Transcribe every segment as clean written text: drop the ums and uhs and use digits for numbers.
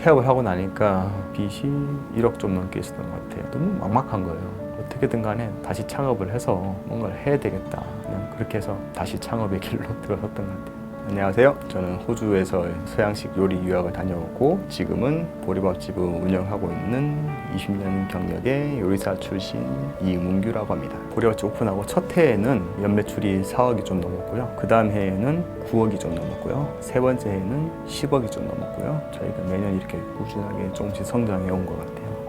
폐업을 하고 나니까 빚이 1억 좀 넘게 있었던 것 같아요. 너무 막막한 거예요. 어떻게든 간에 다시 창업을 해서 뭔가를 해야 되겠다. 그냥 그렇게 해서 다시 창업의 길로 들어섰던 것 같아요. 안녕하세요. 저는 호주에서 서양식 요리 유학을 다녀오고 지금은 보리밥집을 운영하고 있는 20년 경력의 요리사 출신 이문규라고 합니다. 보리밥집 오픈하고 첫 해에는 연매출이 4억이 좀 넘었고요. 그 다음 해에는 9억이 좀 넘었고요. 세 번째 해에는 10억이 좀 넘었고요. 저희가 매년 이렇게 꾸준하게 조금씩 성장해 온 것 같아요.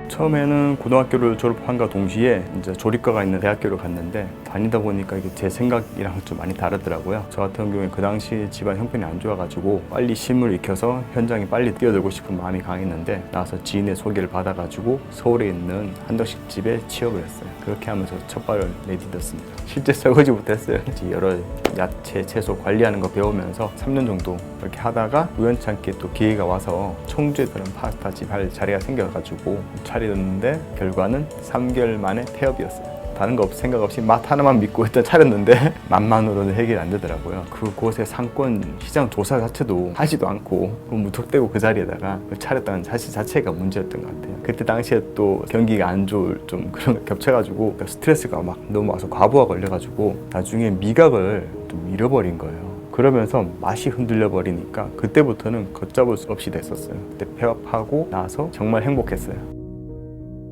처음에는 고등학교를 졸업한과 동시에 이제 조리과가 있는 대학교를 갔는데 다니다 보니까 이게 제 생각이랑 좀 많이 다르더라고요. 저 같은 경우에 그 당시 집안 형편이 안 좋아가지고 빨리 실무를 익혀서 현장에 빨리 뛰어들고 싶은 마음이 강했는데 나와서 지인의 소개를 받아가지고 서울에 있는 한정식 집에 취업을 했어요. 그렇게 하면서 첫 발을 내딛었습니다. 실제 설거지부터 했어요. 여러 야채, 채소 관리하는 거 배우면서 3년 정도 이렇게 하다가 우연찮게 또 기회가 와서 청주에 드는 파스타 집 할 자리가 생겨가지고 차렸는데 결과는 3개월 만에 폐업이었어요. 다른 거 생각 없이 맛 하나만 믿고 일단 차렸는데 맛만으로는 해결이 안 되더라고요. 그곳의 상권 시장 조사 자체도 하지도 않고 무턱대고 그 자리에다가 차렸다는 사실 자체가 문제였던 것 같아요. 그때 당시에 또 경기가 안 좋을 좀 그런 거 겹쳐가지고 스트레스가 막 너무 와서 과부하 걸려가지고 나중에 미각을 좀 잃어버린 거예요. 그러면서 맛이 흔들려 버리니까 그때부터는 걷잡을 수 없이 됐었어요. 그때 폐업하고 나서 정말 행복했어요.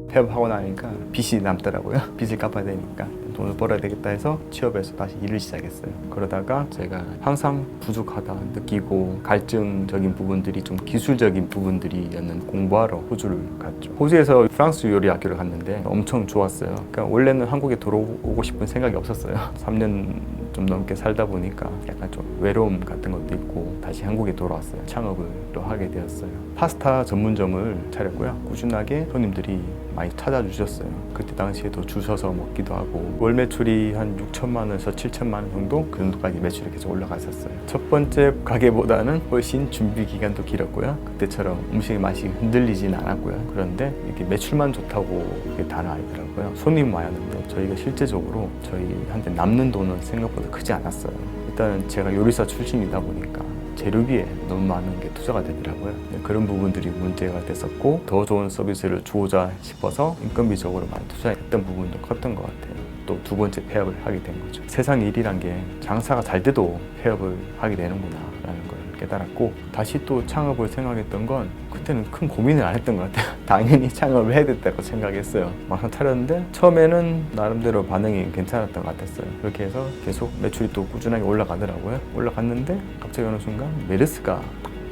폐업하고 나니까 빚이 남더라고요. 빚을 갚아야 되니까 돈을 벌어야 되겠다 해서 취업해서 다시 일을 시작했어요. 그러다가 제가 항상 부족하다 느끼고 갈증적인 부분들이 좀 기술적인 부분들이었는 공부하러 호주를 갔죠. 호주에서 프랑스 요리 학교를 갔는데 엄청 좋았어요. 그러니까 원래는 한국에 돌아오고 싶은 생각이 없었어요. 3년 좀 넘게 살다 보니까 약간 좀 외로움 같은 것도 있고 다시 한국에 돌아왔어요. 창업을 또 하게 되었어요. 파스타 전문점을 차렸고요. 꾸준하게 손님들이 많이 찾아주셨어요. 그때 당시에도 줄 서서 먹기도 하고 월 매출이 한 6천만 원에서 7천만 원 정도 그 정도까지 매출이 계속 올라갔었어요. 첫 번째 가게보다는 훨씬 준비 기간도 길었고요. 그때처럼 음식의 맛이 흔들리진 않았고요. 그런데 이렇게 매출만 좋다고 이게 다는 아니더라고요. 손님 많았는데 저희가 실제적으로 저희한테 남는 돈은 생각보다 크지 않았어요. 일단 제가 요리사 출신이다 보니까 재료비에 너무 많은 게 투자가 되더라고요. 그런 부분들이 문제가 됐었고 더 좋은 서비스를 주고자 싶어서 인건비적으로 많이 투자했던 부분도 컸던 것 같아요. 또 두 번째 폐업을 하게 된 거죠. 세상 일이란 게 장사가 잘 돼도 폐업을 하게 되는구나 라는 걸 깨달았고 다시 또 창업을 생각했던 건 그때는 큰 고민을 안 했던 것 같아요. 당연히 창업을 해야 됐다고 생각했어요. 막상 차렸는데 처음에는 나름대로 반응이 괜찮았던 것 같았어요. 그렇게 해서 계속 매출이 또 꾸준하게 올라가더라고요. 올라갔는데 갑자기 어느 순간 메르스가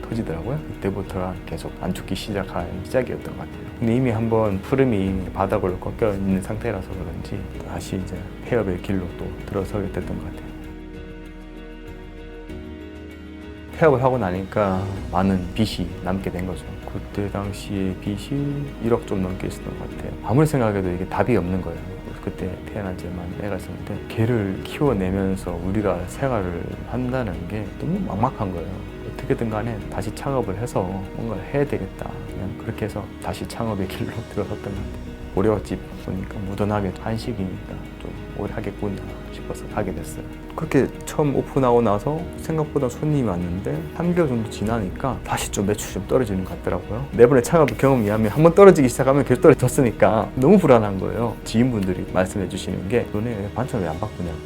터지더라고요. 그때부터가 계속 안 죽기 시작한 시작이었던 것 같아요. 근데 이미 한번 푸름이 바닥으로 꺾여 있는 상태라서 그런지 다시 이제 폐업의 길로 또 들어서게 됐던 것 같아요. 폐업을 하고 나니까 많은 빚이 남게 된 거죠. 그때 당시에 빚이 1억 좀 넘게 있었던 것 같아요. 아무리 생각해도 이게 답이 없는 거예요. 그때 태어난 지만 애가 있었는데 걔를 키워내면서 우리가 생활을 한다는 게 너무 막막한 거예요. 어떻게든 간에 다시 창업을 해서 뭔가를 해야 되겠다. 그냥 그렇게 해서 다시 창업의 길로 들어섰던 것 같아요. 보리밥집 보니까 무던하게 한식이니까 좀 오래 하겠구나 싶어서 하게 됐어요. 그렇게 처음 오픈하고 나서 생각보다 손님이 왔는데 3개월 정도 지나니까 다시 좀 매출이 좀 떨어지는 것 같더라고요. 매번의 창업 경험이 하면 한번 떨어지기 시작하면 계속 떨어졌으니까 너무 불안한 거예요. 지인분들이 말씀해 주시는 게 너네 반찬 왜 안 바꾸냐고.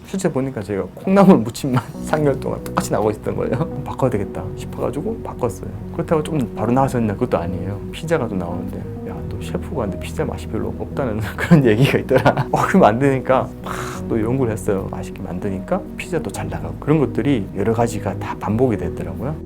실제 보니까 제가 콩나물 무침만 3개월 동안 똑같이 나오고 있었던 거예요. 바꿔야 되겠다 싶어가지고 바꿨어요. 그렇다고 좀 바로 나왔었냐 그것도 아니에요. 피자가 또 나오는데 야, 또 셰프가 근데 피자 맛이 별로 없다는 그런 얘기가 있더라. 그럼 안 되니까 막 또 연구를 했어요. 맛있게 만드니까 피자도 잘 나가고 그런 것들이 여러 가지가 다 반복이 됐더라고요.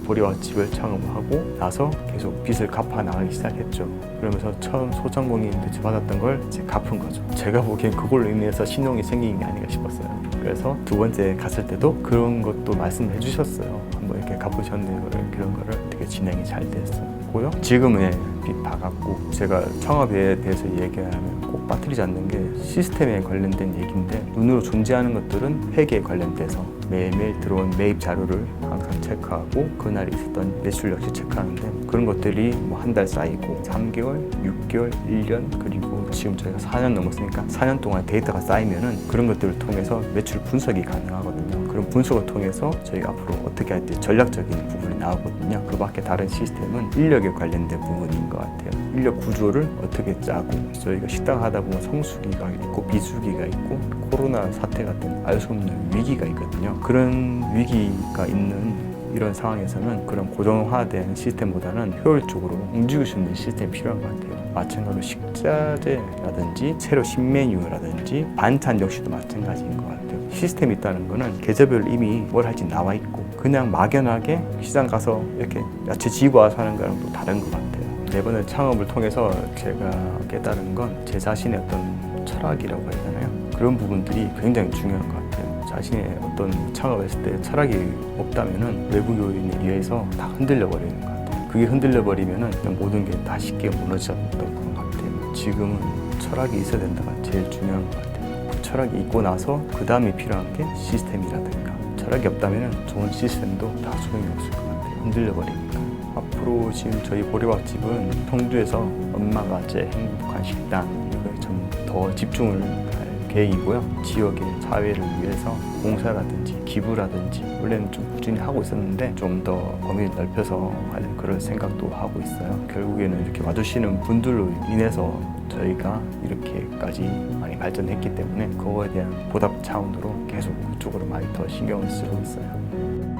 보리밥집을 창업하고 나서 계속 빚을 갚아 나가기 시작했죠. 그러면서 처음 소상공인 대출 받았던 걸 이제 갚은 거죠. 제가 보기엔 그걸로 인해서 신용이 생긴 게 아닌가 싶었어요. 그래서 두 번째 갔을 때도 그런 것도 말씀해 주셨어요. 한번 이렇게 갚으셨네요. 그런 거를 되게 진행이 잘 됐었고요. 지금의 빚 다 갚고 제가 창업에 대해서 얘기하면 꼭 빠뜨리지 않는 게 시스템에 관련된 얘기인데 눈으로 존재하는 것들은 회계에 관련돼서 매일매일 들어온 매입 자료를 항상 체크하고 그날 있었던 매출 역시 체크하는데 그런 것들이 뭐 한 달 쌓이고 3개월, 6개월, 1년 그리고 지금 저희가 4년 넘었으니까 4년 동안 데이터가 쌓이면은 그런 것들을 통해서 매출 분석이 가능하거든요. 그런 분석을 통해서 저희가 앞으로 어떻게 할 때 전략적인 부분이 나오거든요. 그 밖에 다른 시스템은 인력에 관련된 부분인 것 같아요. 인력 구조를 어떻게 짜고, 저희가 식당 하다 보면 성수기가 있고 비수기가 있고 코로나 사태 같은 알 수 없는 위기가 있거든요. 그런 위기가 있는 이런 상황에서는 그런 고정화된 시스템보다는 효율적으로 움직일 수 있는 시스템이 필요한 것 같아요. 마찬가지로 식자재라든지 새로 신메뉴라든지 반찬 역시도 마찬가지인 것 같아요. 시스템이 있다는 거는 계절별로 이미 뭘 할지 나와 있고 그냥 막연하게 시장 가서 이렇게 야채 지고 와서 하는 거랑 또 다른 것 같아요. 이번에 창업을 통해서 제가 깨달은 건 제 자신의 어떤 철학이라고 해야 되나요? 그런 부분들이 굉장히 중요한 것 같아요. 자신의 어떤 창업했을 때 철학이 없다면은 외부 요인에 의해서 다 흔들려 버리는 것 같아요. 그게 흔들려 버리면은 모든 게 다 쉽게 무너졌던 것 같아요. 지금은 철학이 있어야 된다가 제일 중요한 것 같아요. 그 철학이 있고 나서 그 다음에 필요한 게 시스템이라든가. 철학이 없다면은 좋은 시스템도 다 소용이 없을 것 같아요. 흔들려 버리니까. 앞으로 지금 저희 보리밥집은 성주에서 엄마가 제 행복한 식당 이거에 좀 더 집중을 할 계획이고요. 지역의 사회를 위해서 봉사라든지 기부라든지 원래는 좀 꾸준히 하고 있었는데 좀 더 범위를 넓혀서 할 그런 생각도 하고 있어요. 결국에는 이렇게 와주시는 분들로 인해서 저희가 이렇게까지 많이 발전했기 때문에 그거에 대한 보답 차원으로 계속 그쪽으로 많이 더 신경을 쓰고 있어요.